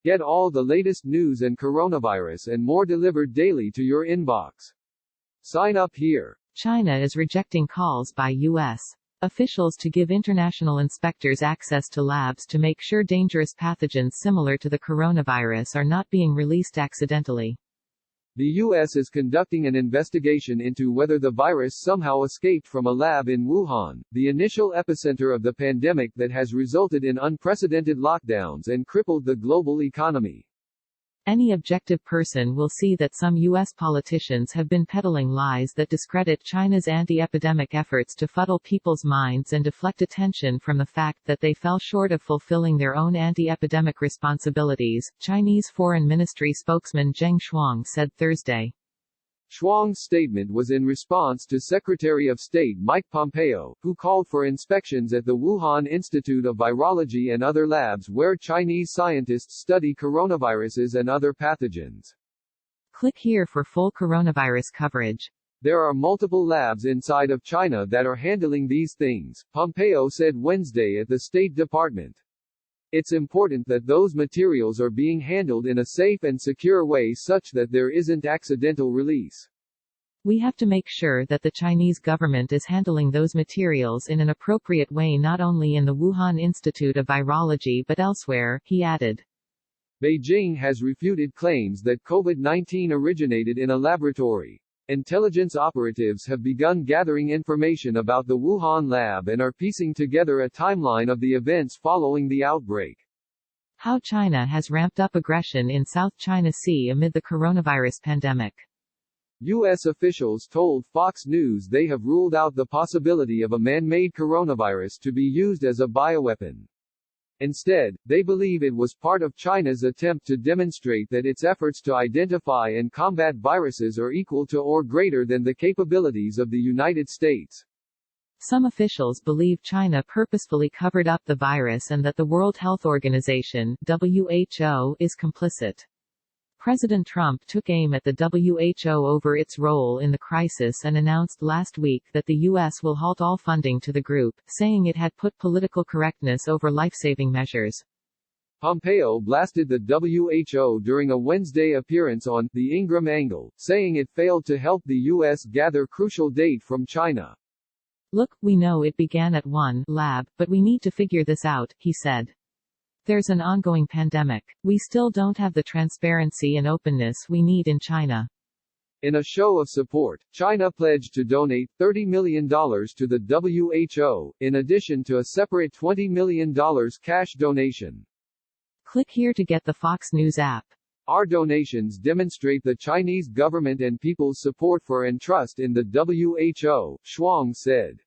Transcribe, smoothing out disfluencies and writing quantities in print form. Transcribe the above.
Get all the latest news and coronavirus and more delivered daily to your inbox. Sign up here. China is rejecting calls by U.S. officials to give international inspectors access to labs to make sure dangerous pathogens similar to the coronavirus are not being released accidentally. The U.S. is conducting an investigation into whether the virus somehow escaped from a lab in Wuhan, the initial epicenter of the pandemic that has resulted in unprecedented lockdowns and crippled the global economy. Any objective person will see that some U.S. politicians have been peddling lies that discredit China's anti-epidemic efforts to fuddle people's minds and deflect attention from the fact that they fell short of fulfilling their own anti-epidemic responsibilities, Chinese Foreign Ministry spokesman Zheng Shuang said Thursday. Shuang's statement was in response to Secretary of State Mike Pompeo, who called for inspections at the Wuhan Institute of Virology and other labs where Chinese scientists study coronaviruses and other pathogens. Click here for full coronavirus coverage. There are multiple labs inside of China that are handling these things, Pompeo said Wednesday at the State Department. It's important that those materials are being handled in a safe and secure way such that there isn't accidental release. We have to make sure that the Chinese government is handling those materials in an appropriate way not only in the Wuhan Institute of Virology but elsewhere, he added. Beijing has refuted claims that COVID-19 originated in a laboratory. Intelligence operatives have begun gathering information about the Wuhan lab and are piecing together a timeline of the events following the outbreak. How China has ramped up aggression in South China Sea amid the coronavirus pandemic. U.S. officials told Fox News they have ruled out the possibility of a man-made coronavirus to be used as a bioweapon. Instead, they believe it was part of China's attempt to demonstrate that its efforts to identify and combat viruses are equal to or greater than the capabilities of the United States. Some officials believe China purposefully covered up the virus and that the World Health Organization, WHO, is complicit. President Trump took aim at the WHO over its role in the crisis and announced last week that the U.S. will halt all funding to the group, saying it had put political correctness over life-saving measures. Pompeo blasted the WHO during a Wednesday appearance on The Ingram Angle, saying it failed to help the U.S. gather crucial data from China. Look, we know it began at one lab, but we need to figure this out, he said. There's an ongoing pandemic. We still don't have the transparency and openness we need in China. In a show of support, China pledged to donate $30 million to the WHO, in addition to a separate $20 million cash donation. Click here to get the Fox News app. Our donations demonstrate the Chinese government and people's support for and trust in the WHO, Shuang said.